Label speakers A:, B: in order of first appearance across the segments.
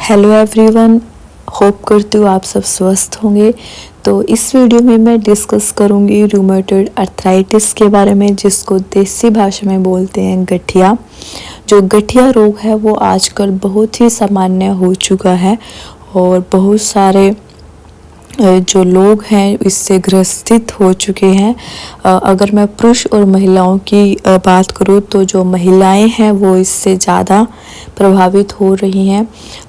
A: Hello everyone, hope करती हूँ आप सब स्वस्थ होंगे। तो इस वीडियो में मैं डिस्कस करूँगी रूमेटॉइड अर्थराइटिस के बारे में, जिसको देसी भाषा में बोलते हैं गठिया। जो गठिया रोग है वो आजकल बहुत ही सामान्य हो चुका है और बहुत सारे जो लोग हैं इससे ग्रसित हो चुके हैं। अगर मैं पुरुष और महिलाओं की बात करूँ तो जो महिलाएं हैं वो इससे ज़्यादा प्रभावित हो रही हैं।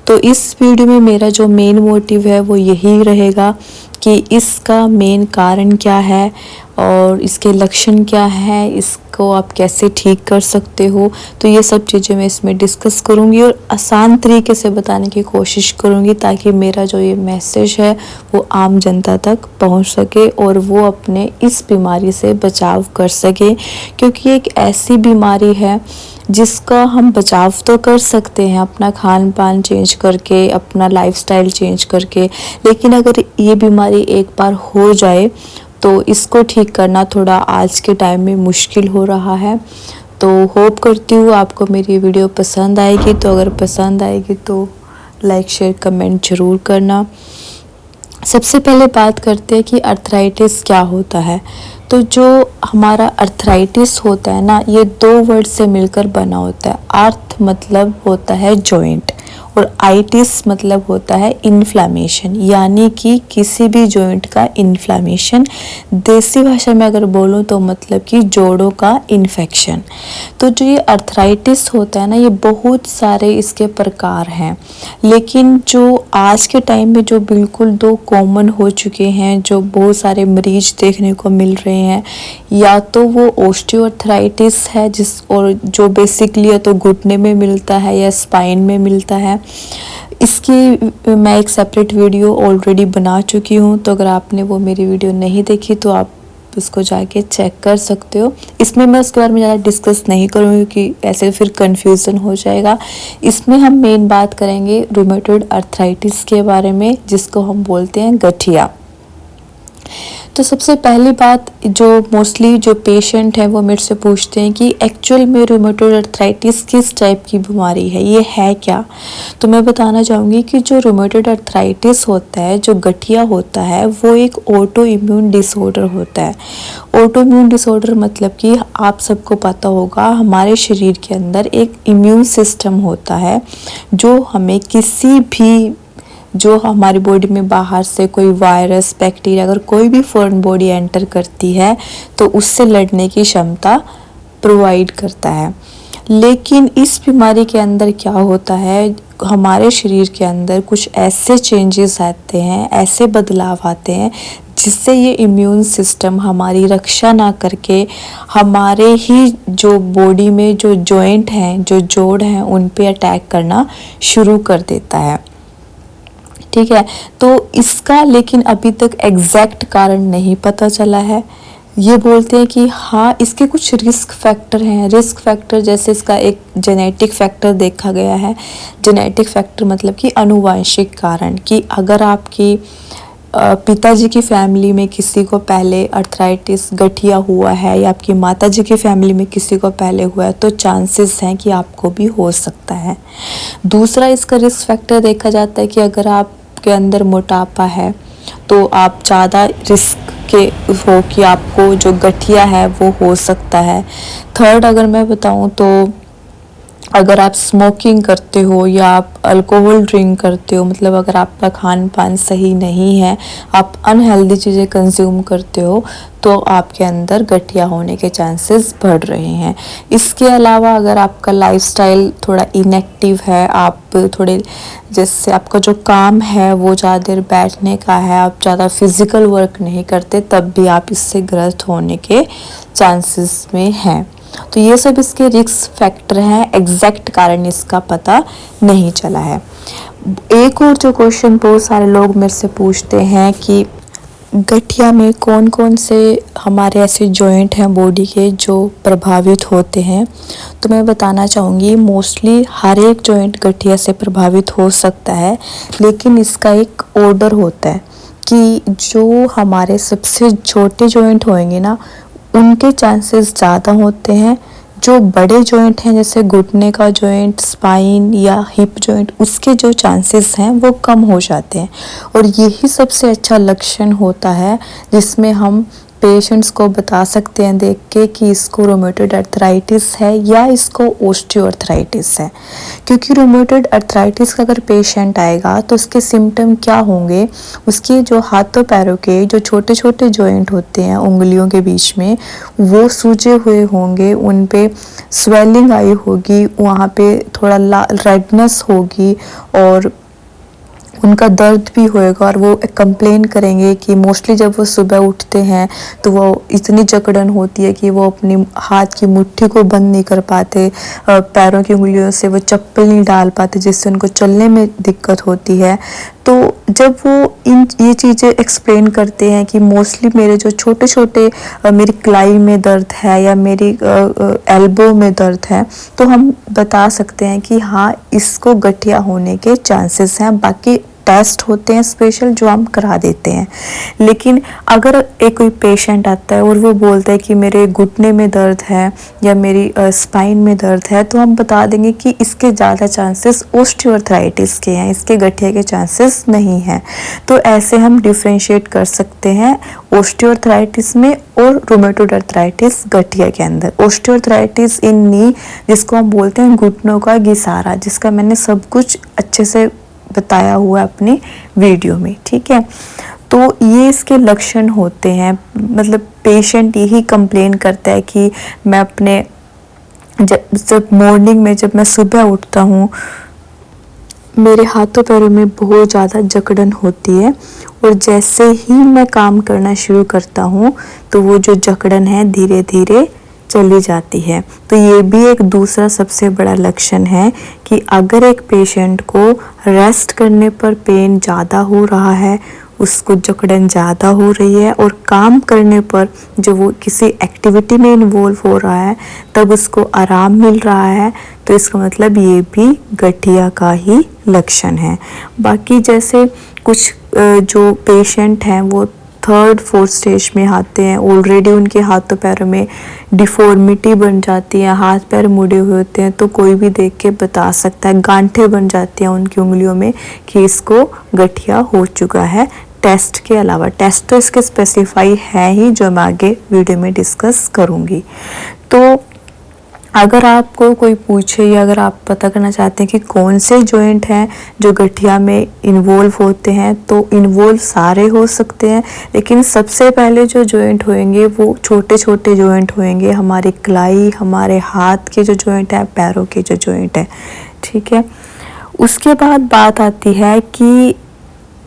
A: तो इस वीडियो में मेरा जो मेन मोटिव है वो यही रहेगा कि इसका मेन कारण क्या है और इसके लक्षण क्या है, इसको आप कैसे ठीक कर सकते हो। तो ये सब चीज़ें मैं इसमें डिस्कस करूँगी और आसान तरीके से बताने की कोशिश करूँगी ताकि मेरा जो ये मैसेज है वो आम जनता तक पहुँच सके और वो अपने इस बीमारी से बचाव कर सके, क्योंकि एक ऐसी बीमारी है जिसका हम बचाव तो कर सकते हैं अपना खान पान चेंज करके, अपना लाइफस्टाइल चेंज करके, लेकिन अगर ये बीमारी एक बार हो जाए तो इसको ठीक करना थोड़ा आज के टाइम में मुश्किल हो रहा है। तो होप करती हूँ आपको मेरी वीडियो पसंद आएगी। तो अगर पसंद आएगी तो लाइक शेयर कमेंट ज़रूर करना। सबसे पहले बात करते हैं कि अर्थराइटिस क्या होता है। तो जो हमारा अर्थराइटिस होता है ना, ये दो वर्ड से मिलकर बना होता है। अर्थ मतलब होता है जॉइंट और आइटिस मतलब होता है इन्फ्लामेशन, यानी कि किसी भी जॉइंट का इन्फ्लामेशन। देसी भाषा में अगर बोलूँ तो मतलब कि जोड़ों का इन्फेक्शन। तो जो ये अर्थराइटिस होता है ना, ये बहुत सारे इसके प्रकार हैं, लेकिन जो आज के टाइम में जो बिल्कुल दो कॉमन हो चुके हैं, जो बहुत सारे मरीज देखने को मिल रहे हैं, या तो वो ऑस्टियोआर्थराइटिस है और जो बेसिकली या तो घुटने में मिलता है या स्पाइन में मिलता है। इसकी मैं एक सेपरेट वीडियो ऑलरेडी बना चुकी हूँ, तो अगर आपने वो मेरी वीडियो नहीं देखी तो आप उसको जाके चेक कर सकते हो। इसमें मैं उसके बारे में ज़्यादा डिस्कस नहीं करूँगी क्योंकि ऐसे फिर कंफ्यूजन हो जाएगा। इसमें हम मेन बात करेंगे रूमेटॉइड अर्थराइटिस के बारे में, जिसको हम बोलते हैं गठिया। तो सबसे पहली बात, जो मोस्टली जो पेशेंट हैं वो मेरे से पूछते हैं कि एक्चुअल में रूमेटॉइड अर्थराइटिस किस टाइप की बीमारी है, ये है क्या। तो मैं बताना चाहूँगी कि जो रूमेटॉइड अर्थराइटिस होता है, जो गठिया होता है, वो एक ऑटो इम्यून डिसऑर्डर होता है। ऑटो इम्यून डिसऑर्डर मतलब कि आप सबको पता होगा हमारे शरीर के अंदर एक इम्यून सिस्टम होता है जो हमें किसी भी जो हमारी बॉडी में बाहर से कोई वायरस, बैक्टीरिया, अगर कोई भी फॉरेन बॉडी एंटर करती है तो उससे लड़ने की क्षमता प्रोवाइड करता है। लेकिन इस बीमारी के अंदर क्या होता है, हमारे शरीर के अंदर कुछ ऐसे चेंजेस आते हैं, ऐसे बदलाव आते हैं जिससे ये इम्यून सिस्टम हमारी रक्षा ना करके हमारे ही जो बॉडी में जो जॉइंट हैं, जो जोड़ हैं, उन पे अटैक करना शुरू कर देता है। ठीक है, तो इसका लेकिन अभी तक एग्जैक्ट कारण नहीं पता चला है। ये बोलते हैं कि हाँ, इसके कुछ रिस्क फैक्टर हैं। रिस्क फैक्टर जैसे इसका एक जेनेटिक फैक्टर देखा गया है। जेनेटिक फैक्टर मतलब कि आनुवंशिक कारण, कि अगर आपकी पिताजी की फैमिली में किसी को पहले अर्थराइटिस गठिया हुआ है या आपकी माताजी की फैमिली में किसी को पहले हुआ है तो चांसेस हैं कि आपको भी हो सकता है। दूसरा इसका रिस्क फैक्टर देखा जाता है कि अगर आपके अंदर मोटापा है तो आप ज़्यादा रिस्क के हो कि आपको जो गठिया है वो हो सकता है। थर्ड अगर मैं बताऊं तो अगर आप स्मोकिंग करते हो या आप अल्कोहल ड्रिंक करते हो, मतलब अगर आपका खान पान सही नहीं है, आप अनहेल्दी चीज़ें कंज्यूम करते हो, तो आपके अंदर गठिया होने के चांसेस बढ़ रहे हैं। इसके अलावा अगर आपका लाइफस्टाइल थोड़ा इनएक्टिव है, आप थोड़े जैसे आपका जो काम है वो ज़्यादा देर बैठने का है, आप ज़्यादा फिजिकल वर्क नहीं करते, तब भी आप इससे ग्रस्त होने के चांसेस में हैं। तो ये सब इसके रिस्क फैक्टर हैं, एग्जैक्ट कारण इसका पता नहीं चला है। एक और जो क्वेश्चन बहुत सारे लोग मेरे से पूछते हैं कि गठिया में कौन कौन से हमारे ऐसे जॉइंट हैं बॉडी के जो प्रभावित होते हैं। तो मैं बताना चाहूँगी मोस्टली हर एक जॉइंट गठिया से प्रभावित हो सकता है, लेकिन इसका एक ऑर्डर होता है कि जो हमारे सबसे छोटे जॉइंट होंगे ना, उनके चांसेस ज़्यादा होते हैं जो बड़े जॉइंट हैं जैसे घुटने का जॉइंट, स्पाइन या हिप जॉइंट, उसके जो चांसेस हैं वो कम हो जाते हैं। और यही सबसे अच्छा लक्षण होता है जिसमें हम पेशेंट्स को बता सकते हैं देख के कि इसको रोमेटॉइड अर्थराइटिस है या इसको ओस्टियोआर्थराइटिस है। क्योंकि रोमेटॉइड अर्थराइटिस का अगर पेशेंट आएगा तो उसके सिम्टम क्या होंगे, उसके जो हाथों पैरों के जो छोटे छोटे जॉइंट होते हैं उंगलियों के बीच में, वो सूजे हुए होंगे, उन पे स्वेलिंग आई होगी, वहाँ पे थोड़ा रेडनेस होगी और उनका दर्द भी होएगा। और वो कंप्लेन करेंगे कि मोस्टली जब वो सुबह उठते हैं तो वो इतनी जकड़न होती है कि वो अपनी हाथ की मुट्ठी को बंद नहीं कर पाते, पैरों की उंगलियों से वो चप्पल नहीं डाल पाते, जिससे उनको चलने में दिक्कत होती है। तो जब वो ये चीज़ें एक्सप्लेन करते हैं कि मोस्टली मेरे जो छोटे छोटे मेरी कलाई में दर्द है या मेरी एल्बो में दर्द है, तो हम बता सकते हैं कि हाँ, इसको गठिया होने के चांसेस हैं। बाकी टेस्ट होते हैं स्पेशल जो हम करा देते हैं। लेकिन अगर एक कोई पेशेंट आता है और वो बोलता है कि मेरे घुटने में दर्द है या मेरी स्पाइन में दर्द है, तो हम बता देंगे कि इसके ज़्यादा चांसेस ओस्टियोआर्थराइटिस के हैं, इसके गठिया के चांसेस नहीं हैं। तो ऐसे हम डिफ्रेंशिएट कर सकते हैं ओस्टियोआर्थराइटिस में और रोमेटॉइड अर्थराइटिस गठिया के अंदर। ओस्टियोआर्थराइटिस इन नी, जिसको हम बोलते हैं घुटनों का घिसारा, जिसका मैंने सब कुछ अच्छे से बताया हुआ है अपनी वीडियो में, ठीक है। तो ये इसके लक्षण होते हैं। मतलब पेशेंट यही कंप्लेन करता है कि मैं अपने जब मॉर्निंग में जब मैं सुबह उठता हूँ, मेरे हाथों पैरों में बहुत ज़्यादा जकड़न होती है और जैसे ही मैं काम करना शुरू करता हूँ तो वो जो जकड़न है धीरे धीरे चली जाती है। तो ये भी एक दूसरा सबसे बड़ा लक्षण है कि अगर एक पेशेंट को रेस्ट करने पर पेन ज़्यादा हो रहा है, उसको जकड़न ज़्यादा हो रही है, और काम करने पर जो वो किसी एक्टिविटी में इन्वॉल्व हो रहा है तब उसको आराम मिल रहा है, तो इसका मतलब ये भी गठिया का ही लक्षण है। बाकी जैसे कुछ जो पेशेंट हैं वो 3rd 4th स्टेज में आते हैं, ऑलरेडी उनके हाथों पैरों में डिफॉर्मिटी बन जाती है, हाथ पैर मुड़े हुए होते हैं, तो कोई भी देख के बता सकता है, गांठें बन जाती हैं उनकी उंगलियों में कि इसको गठिया हो चुका है। टेस्ट के अलावा, टेस्ट तो इसके स्पेसिफाई है ही जो मैं आगे वीडियो में डिस्कस करूँगी। तो अगर आपको कोई पूछे या अगर आप पता करना चाहते हैं कि कौन से जॉइंट हैं जो गठिया में इन्वॉल्व होते हैं, तो इन्वॉल्व सारे हो सकते हैं, लेकिन सबसे पहले जो जॉइंट होंगे वो छोटे छोटे जॉइंट होंगे, हमारी कलाई, हमारे हाथ के जो जॉइंट है, पैरों के जो जॉइंट है, ठीक है। उसके बाद बात आती है कि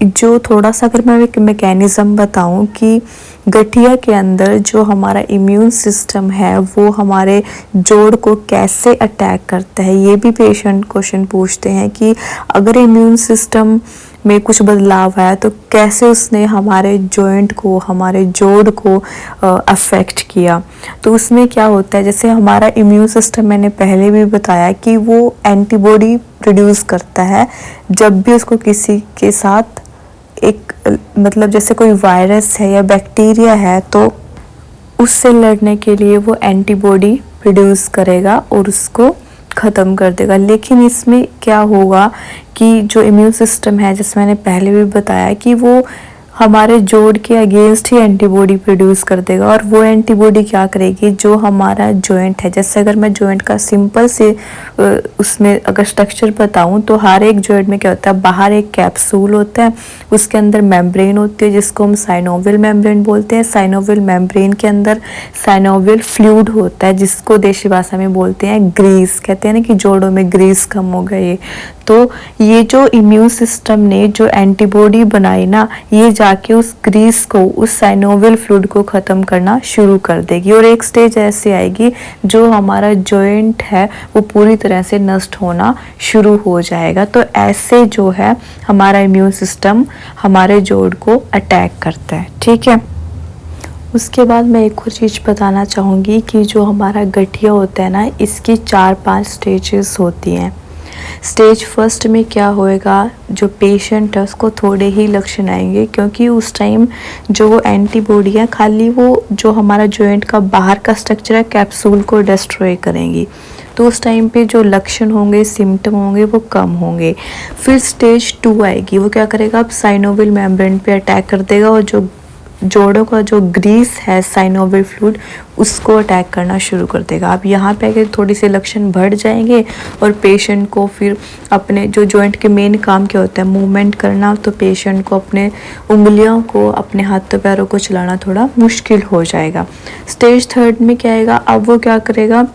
A: जो थोड़ा सा अगर मैं एक मैकेनिज़्म बताऊं कि गठिया के अंदर जो हमारा इम्यून सिस्टम है वो हमारे जोड़ को कैसे अटैक करता है, ये भी पेशेंट क्वेश्चन पूछते हैं कि अगर इम्यून सिस्टम में कुछ बदलाव आया तो कैसे उसने हमारे जॉइंट को, हमारे जोड़ को अफेक्ट किया। तो उसमें क्या होता है, जैसे हमारा इम्यून सिस्टम मैंने पहले भी बताया कि वो एंटीबॉडी प्रोड्यूस करता है जब भी उसको किसी के साथ एक मतलब जैसे कोई वायरस है या बैक्टीरिया है तो उससे लड़ने के लिए वो एंटीबॉडी प्रोड्यूस करेगा और उसको ख़त्म कर देगा। लेकिन इसमें क्या होगा कि जो इम्यून सिस्टम है, जैसे मैंने पहले भी बताया कि वो हमारे जोड़ के अगेंस्ट ही एंटीबॉडी प्रोड्यूस कर देगा, और वो एंटीबॉडी क्या करेगी, जो हमारा जॉइंट है, जैसे अगर मैं जॉइंट का सिंपल से उसमें अगर स्ट्रक्चर बताऊं तो हर एक जॉइंट में क्या होता है, बाहर एक कैप्सूल होता है, उसके अंदर मेम्ब्रेन होती है जिसको हम साइनोवियल मेम्ब्रेन बोलते हैं। साइनोवियल मेम्ब्रेन के अंदर साइनोवियल फ्लूइड होता है जिसको देशी भाषा में बोलते हैं ग्रीस, कहते हैं ना कि जोड़ों में ग्रीस कम हो गए। तो ये जो इम्यून सिस्टम ने जो एंटीबॉडी बनाई ना, ये जाके उस ग्रीस को, उस साइनोवियल फ्लूइड को ख़त्म करना शुरू कर देगी, और एक स्टेज ऐसे आएगी जो हमारा जॉइंट है वो पूरी तरह से नष्ट होना शुरू हो जाएगा। तो ऐसे जो है हमारा इम्यून सिस्टम हमारे जोड़ को अटैक करता है, ठीक है। उसके बाद मैं एक और चीज़ बताना चाहूँगी कि जो हमारा गठिया होता है ना, इसकी 4-5 स्टेजेस होती हैं। स्टेज फर्स्ट में क्या होएगा, जो पेशेंट है उसको थोड़े ही लक्षण आएंगे, क्योंकि उस टाइम जो वो एंटीबॉडी है खाली वो जो हमारा जॉइंट का बाहर का स्ट्रक्चर है कैप्सूल को डिस्ट्रॉय करेंगी। तो उस टाइम पे जो लक्षण होंगे, सिम्टम होंगे, वो कम होंगे। फिर स्टेज 2 आएगी, वो क्या करेगा, अब साइनोवियल मेम्ब्रेन पे अटैक कर देगा और जो जोड़ों का जो ग्रीस है, साइनोवियल फ्लूइड, उसको अटैक करना शुरू कर देगा। अब यहाँ पे आके थोड़ी से लक्षण बढ़ जाएंगे और पेशेंट को फिर अपने जो जॉइंट के मेन काम क्या होता है, मूवमेंट करना, तो पेशेंट को अपने उंगलियों को, अपने हाथों पैरों को चलाना थोड़ा मुश्किल हो जाएगा। स्टेज 3 में क्या आएगा, अब वो क्या करेगा,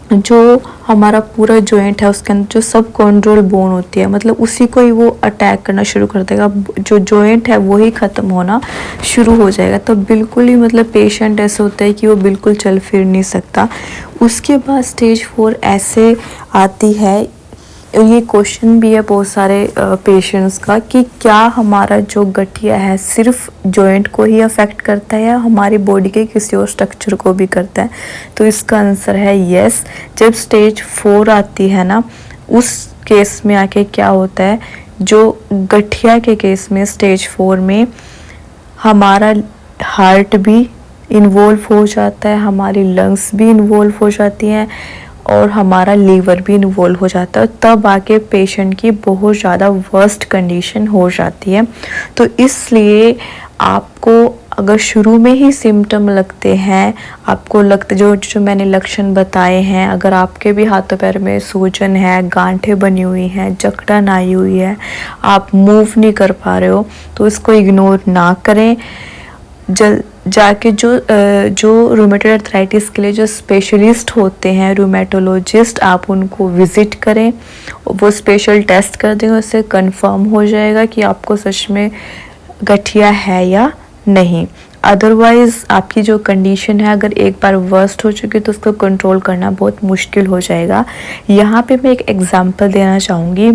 A: जो हमारा पूरा जॉइंट है उसके अंदर जो सब कॉन्ड्रोल बोन होती है, मतलब उसी को ही वो अटैक करना शुरू कर देगा। जो जॉइंट है वो ही ख़त्म होना शुरू हो जाएगा। तो बिल्कुल ही मतलब पेशेंट ऐसे होता है कि वो बिल्कुल चल फिर नहीं सकता। उसके बाद स्टेज 4 ऐसे आती है, ये क्वेश्चन भी है बहुत सारे पेशेंट्स का, कि क्या हमारा जो गठिया है सिर्फ जॉइंट को ही अफेक्ट करता है या हमारी बॉडी के किसी और स्ट्रक्चर को भी करता है। तो इसका आंसर है यस। जब स्टेज 4 आती है ना, उस केस में आके क्या होता है, जो गठिया के केस में स्टेज 4 में हमारा हार्ट भी इन्वॉल्व हो जाता है, हमारी लंग्स भी इन्वॉल्व हो जाती हैं और हमारा लीवर भी इन्वॉल्व हो जाता है। तब आके पेशेंट की बहुत ज़्यादा वर्स्ट कंडीशन हो जाती है। तो इसलिए आपको अगर शुरू में ही सिम्टम लगते हैं, आपको लगता जो मैंने लक्षण बताए हैं, अगर आपके भी हाथों पैर में सूजन है, गांठें बनी हुई हैं, जकड़न आई हुई है, आप मूव नहीं कर पा रहे हो, तो इसको इग्नोर ना करें। जाके जो रूमेटॉइड अर्थराइटिस के लिए जो स्पेशलिस्ट होते हैं, रूमेटोलॉजिस्ट, आप उनको विज़िट करें, वो स्पेशल टेस्ट कर देंगे, उससे कंफर्म हो जाएगा कि आपको सच में गठिया है या नहीं। अदरवाइज़ आपकी जो कंडीशन है अगर एक बार वर्स्ट हो चुकी है तो उसको कंट्रोल करना बहुत मुश्किल हो जाएगा। यहाँ पे मैं एक एग्जांपल देना चाहूँगी।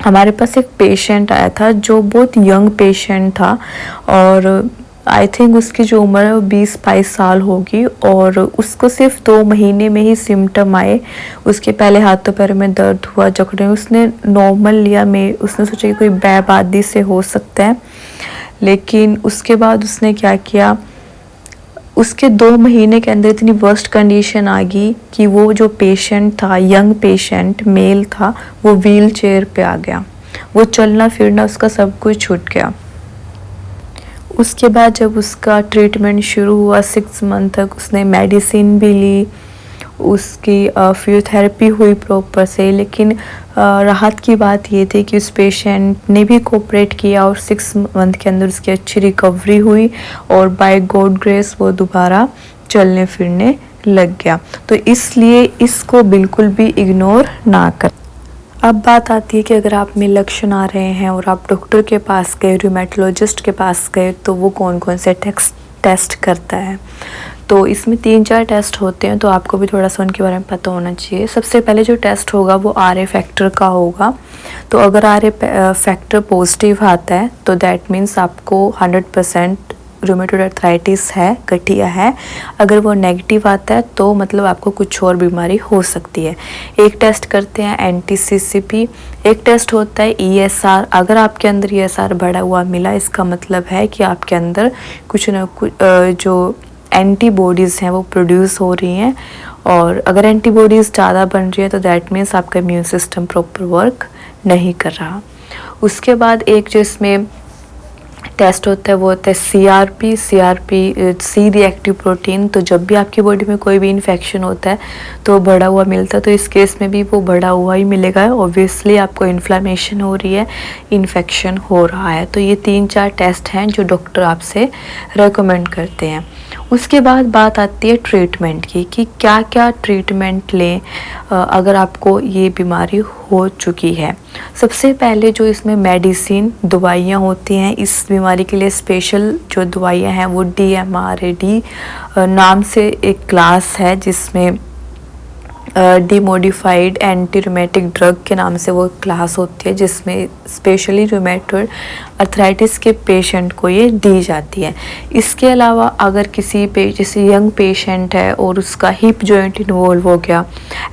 A: हमारे पास एक पेशेंट आया था जो बहुत यंग पेशेंट था और आई थिंक उसकी जो उम्र है वो 20-22 साल होगी और उसको सिर्फ 2 महीने में ही सिम्टम आए। उसके पहले हाथों पैरों में दर्द हुआ, जकड़े, उसने नॉर्मल लिया, में उसने सोचा कि कोई बैबादी से हो सकता है, लेकिन उसके बाद उसने क्या किया, उसके 2 महीने के अंदर इतनी वर्स्ट कंडीशन आ गई कि वो जो पेशेंट था, यंग पेशेंट मेल था, वो व्हील चेयर पे आ गया, वो चलना फिरना उसका सब कुछ छूट गया। उसके बाद जब उसका ट्रीटमेंट शुरू हुआ 6 मंथ तक उसने मेडिसिन भी ली, उसकी फिजियोथेरेपी हुई प्रॉपर से, लेकिन राहत की बात ये थी कि उस पेशेंट ने भी कोऑपरेट किया और 6 मंथ के अंदर उसकी अच्छी रिकवरी हुई और बाय गॉड ग्रेस वो दोबारा चलने फिरने लग गया। तो इसलिए इसको बिल्कुल भी इग्नोर ना करें। अब बात आती है कि अगर आप में लक्षण आ रहे हैं और आप डॉक्टर के पास गए, रूमेटोलॉजिस्ट के पास गए, तो वो कौन कौन से टेस्ट करता है। तो इसमें 3-4 टेस्ट होते हैं, तो आपको भी थोड़ा सा उनके बारे में पता होना चाहिए। सबसे पहले जो टेस्ट होगा वो RA फैक्टर का होगा। तो अगर RA फैक्टर पॉजिटिव आता है तो दैट मीन्स आपको 100% रूमेटॉइड अर्थराइटिस है, गठिया है। अगर वो नेगेटिव आता है तो मतलब आपको कुछ और बीमारी हो सकती है। एक टेस्ट करते हैं NTCCP, एक टेस्ट होता है ESR। अगर आपके अंदर ESR बढ़ा हुआ मिला, इसका मतलब है कि आपके अंदर कुछ ना कुछ जो एंटीबॉडीज़ हैं वो प्रोड्यूस हो रही हैं, और अगर एंटीबॉडीज़ ज़्यादा बन रही है तो दैट मीन्स आपका इम्यून सिस्टम प्रॉपर वर्क नहीं कर रहा। उसके बाद एक जो इसमें टेस्ट होता है वो होता है CRP, सी रिएक्टिव प्रोटीन। तो जब भी आपकी बॉडी में कोई भी इन्फेक्शन होता है तो बढ़ा हुआ मिलता है, तो इस केस में भी वो बढ़ा हुआ ही मिलेगा। ऑब्वियसली आपको इन्फ्लेमेशन हो रही है, इन्फेक्शन हो रहा है। तो ये 3-4 टेस्ट हैं जो डॉक्टर आपसे रेकमेंड करते हैं। उसके बाद बात आती है ट्रीटमेंट की, कि क्या क्या ट्रीटमेंट लें अगर आपको ये बीमारी हो चुकी है। सबसे पहले जो इसमें मेडिसिन दवाइयाँ होती हैं, इस बीमारी के लिए स्पेशल जो दवाइयाँ हैं वो DMARD नाम से एक क्लास है, जिसमें डिमोडिफाइड एंटी रूमेटिक ड्रग के नाम से वो क्लास होती है, जिसमें स्पेशली रूमेटॉइड अर्थराइटिस के पेशेंट को ये दी जाती है। इसके अलावा अगर किसी जैसे यंग पेशेंट है और उसका हिप जॉइंट इन्वॉल्व हो गया,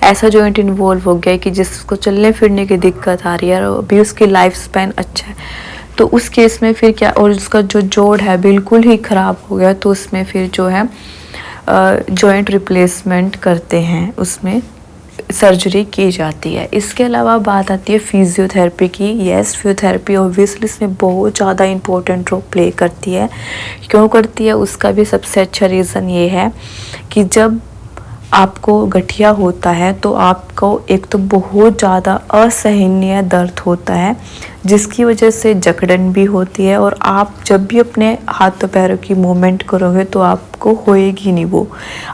A: ऐसा जॉइंट इन्वॉल्व हो गया है कि जिसको चलने फिरने की दिक्कत आ रही है और अभी उसकी लाइफ स्पैन अच्छा है, तो उस केस में फिर क्या, और उसका जो जोड़ है बिल्कुल ही ख़राब हो गया, तो उसमें फिर जो है जॉइंट रिप्लेसमेंट करते हैं, उसमें सर्जरी की जाती है। इसके अलावा बात आती है फिजियोथेरेपी की। यस, फिजियोथेरेपी ऑब्वियसली इसमें बहुत ज़्यादा इम्पोर्टेंट रोल प्ले करती है। क्यों करती है, उसका भी सबसे अच्छा रीज़न ये है कि जब आपको गठिया होता है तो आपको एक तो बहुत ज़्यादा असहनीय दर्द होता है, जिसकी वजह से जकड़न भी होती है, और आप जब भी अपने हाथों पैरों की मूवमेंट करोगे तो आपको होएगी नहीं वो,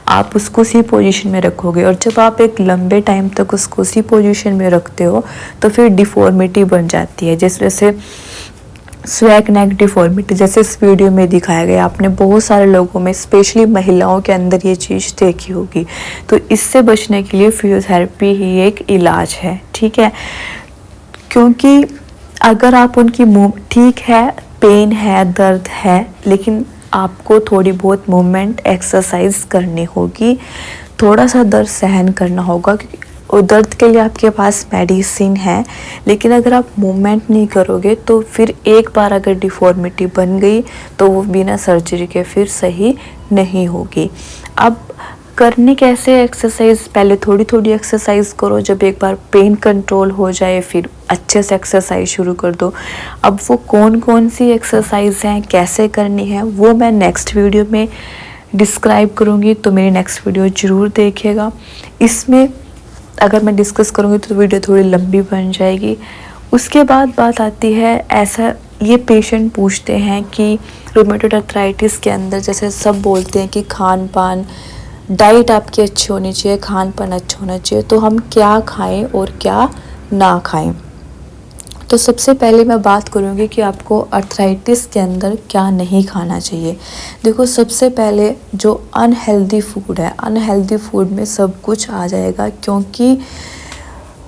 A: आप उसको उसी पोजीशन में रखोगे, और जब आप एक लंबे टाइम तक उसको उसी पोजीशन में रखते हो तो फिर डिफॉर्मिटी बन जाती है, जैसे स्वैग नेक डिफॉर्मिटी, जैसे इस वीडियो में दिखाया गया। आपने बहुत सारे लोगों में, स्पेशली महिलाओं के अंदर ये चीज़ देखी होगी। तो इससे बचने के लिए फिजियोथेरेपी ही एक इलाज है, ठीक है। क्योंकि अगर आप उनकी ठीक है, पेन है, दर्द है, लेकिन आपको थोड़ी बहुत मूवमेंट एक्सरसाइज करनी होगी, थोड़ा सा दर्द सहन करना होगा, क्योंकि और दर्द के लिए आपके पास मेडिसिन है, लेकिन अगर आप मूवमेंट नहीं करोगे तो फिर एक बार अगर डिफॉर्मिटी बन गई तो वो बिना सर्जरी के फिर सही नहीं होगी। अब करनी कैसे एक्सरसाइज, पहले थोड़ी थोड़ी एक्सरसाइज करो, जब एक बार पेन कंट्रोल हो जाए फिर अच्छे से एक्सरसाइज शुरू कर दो। अब वो कौन कौन सी एक्सरसाइज हैं, कैसे करनी है, वो मैं नेक्स्ट वीडियो में डिस्क्राइब करूँगी, तो मेरी नेक्स्ट वीडियो ज़रूर देखिएगा। इसमें अगर मैं डिस्कस करूँगी तो वीडियो थोड़ी लंबी बन जाएगी। उसके बाद बात आती है, ऐसा ये पेशेंट पूछते हैं कि रूमेटॉइड अर्थराइटिस के अंदर जैसे सब बोलते हैं कि खान पान, डाइट आपकी अच्छी होनी चाहिए, खान पान अच्छा होना चाहिए, तो हम क्या खाएं और क्या ना खाएं। तो सबसे पहले मैं बात करूँगी कि आपको अर्थराइटिस के अंदर क्या नहीं खाना चाहिए। देखो, सबसे पहले जो अनहेल्दी फूड है, अनहेल्दी फूड में सब कुछ आ जाएगा, क्योंकि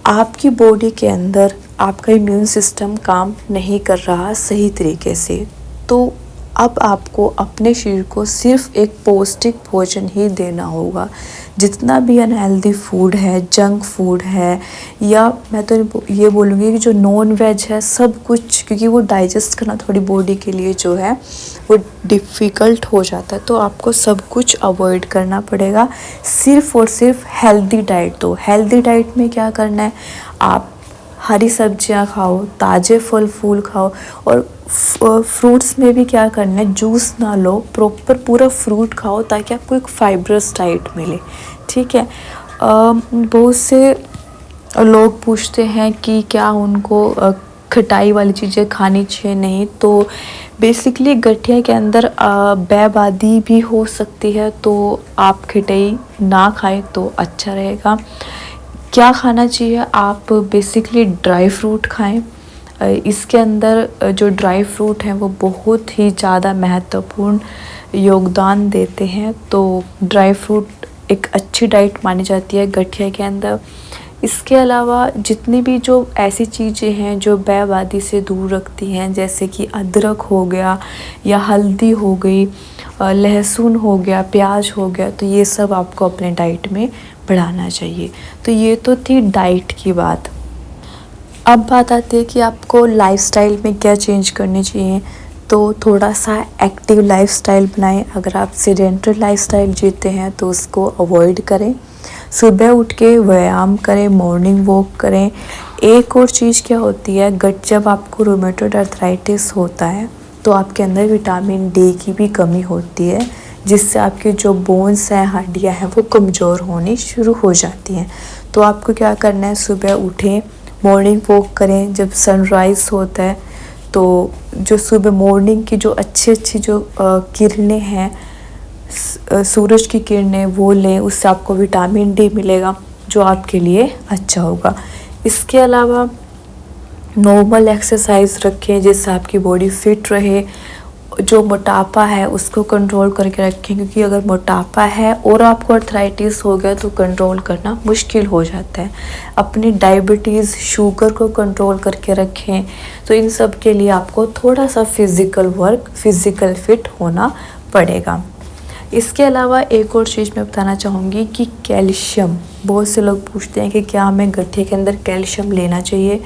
A: आपकी बॉडी के अंदर आपका इम्यून सिस्टम काम नहीं कर रहा सही तरीके से। तो अब आपको अपने शरीर को सिर्फ एक पौष्टिक भोजन ही देना होगा। जितना भी अनहेल्दी फूड है, जंक फूड है, या मैं तो ये बोलूँगी कि जो नॉन वेज है, सब कुछ, क्योंकि वो डाइजेस्ट करना थोड़ी बॉडी के लिए जो है वो डिफ़िकल्ट हो जाता है, तो आपको सब कुछ अवॉइड करना पड़ेगा। सिर्फ़ और सिर्फ हेल्दी डाइट दो। हेल्दी डाइट में क्या करना है, आप हरी सब्जियां खाओ, ताज़े फल फूल खाओ, और फ्रूट्स में भी क्या करना है, जूस ना लो, प्रॉपर पूरा फ्रूट खाओ ताकि आपको एक फाइब्रस डाइट मिले, ठीक है। बहुत से लोग पूछते हैं कि क्या उनको खटाई वाली चीज़ें खानी चाहिए, नहीं। तो बेसिकली गठिया के अंदर बैबादी भी हो सकती है, तो आप खटाई ना खाएं तो अच्छा रहेगा। क्या खाना चाहिए, आप बेसिकली ड्राई फ्रूट खाएं। इसके अंदर जो ड्राई फ्रूट हैं वो बहुत ही ज़्यादा महत्वपूर्ण योगदान देते हैं, तो ड्राई फ्रूट एक अच्छी डाइट मानी जाती है गठिया के अंदर। इसके अलावा जितनी भी जो ऐसी चीज़ें हैं जो बैबादी से दूर रखती हैं, जैसे कि अदरक हो गया या हल्दी हो गई, लहसुन हो गया, प्याज हो गया, तो ये सब आपको अपने डाइट में बढ़ाना चाहिए। तो ये तो थी डाइट की बात। अब बात आती है कि आपको लाइफस्टाइल में क्या चेंज करनी चाहिए। तो थोड़ा सा एक्टिव लाइफस्टाइल बनाएं। अगर आप सेडेंटरी लाइफस्टाइल जीते हैं तो उसको अवॉइड करें। सुबह उठ के व्यायाम करें, मॉर्निंग वॉक करें। एक और चीज़ क्या होती है, जब आपको रूमेटॉइड अर्थराइटिस होता है तो आपके अंदर विटामिन डी की भी कमी होती है, जिससे आपके जो बोन्स हैं, हड्डियाँ हैं, वो कमज़ोर होनी शुरू हो जाती हैं। तो आपको क्या करना है, सुबह उठें, मॉर्निंग वॉक करें। जब सनराइज़ होता है तो जो सुबह मॉर्निंग की जो अच्छी जो किरणें हैं, सूरज की किरणें, वो लें, उससे आपको विटामिन डी मिलेगा जो आपके लिए अच्छा होगा। इसके अलावा नॉर्मल एक्सरसाइज रखें जिससे आपकी बॉडी फिट रहे। जो मोटापा है उसको कंट्रोल करके रखें, क्योंकि अगर मोटापा है और आपको अर्थराइटिस हो गया तो कंट्रोल करना मुश्किल हो जाता है। अपनी डायबिटीज़, शुगर को कंट्रोल करके रखें। तो इन सब के लिए आपको थोड़ा सा फिज़िकल वर्क, फिज़िकल फिट होना पड़ेगा। इसके अलावा एक और चीज़ मैं बताना चाहूँगी कि कैल्शियम, बहुत से लोग पूछते हैं कि क्या हमें गठिया के अंदर कैल्शियम लेना चाहिए।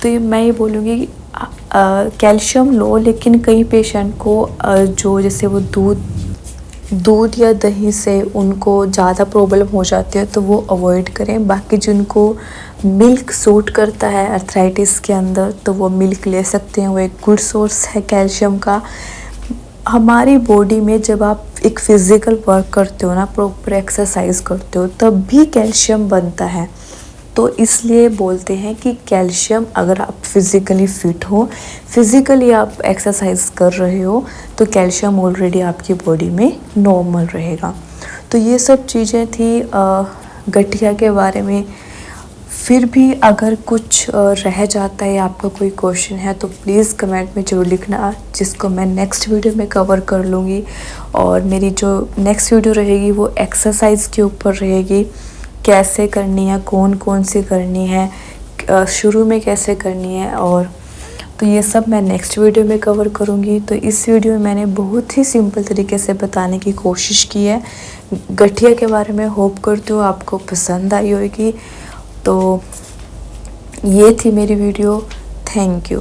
A: तो ये मैं ये बोलूँगी कैल्शियम लो, लेकिन कई पेशेंट को जो जैसे वो दूध या दही से उनको ज़्यादा प्रॉब्लम हो जाती है तो वो अवॉइड करें। बाकी जिनको मिल्क सूट करता है अर्थराइटिस के अंदर तो वो मिल्क ले सकते हैं, वो एक गुड सोर्स है कैल्शियम का। हमारी बॉडी में जब आप एक फिज़िकल वर्क करते हो ना, प्रॉपर एक्सरसाइज करते हो, तब भी कैल्शियम बनता है। तो इसलिए बोलते हैं कि कैल्शियम, अगर आप फिज़िकली फ़िट हो, फिज़िकली आप एक्सरसाइज कर रहे हो, तो कैल्शियम ऑलरेडी आपकी बॉडी में नॉर्मल रहेगा। तो ये सब चीज़ें थी गठिया के बारे में। फिर भी अगर कुछ रह जाता है, आपका कोई क्वेश्चन है, तो प्लीज़ कमेंट में ज़रूर लिखना, जिसको मैं नेक्स्ट वीडियो में कवर कर लूँगी। और मेरी जो नेक्स्ट वीडियो रहेगी वो एक्सरसाइज के ऊपर रहेगी, कैसे करनी है, कौन कौन सी करनी है, शुरू में कैसे करनी है, और तो ये सब मैं नेक्स्ट वीडियो में कवर करूँगी। तो इस वीडियो में मैंने बहुत ही सिंपल तरीके से बताने की कोशिश की है गठिया के बारे में। होप करती हूँ आपको पसंद आई होगी। तो ये थी मेरी वीडियो। Thank you.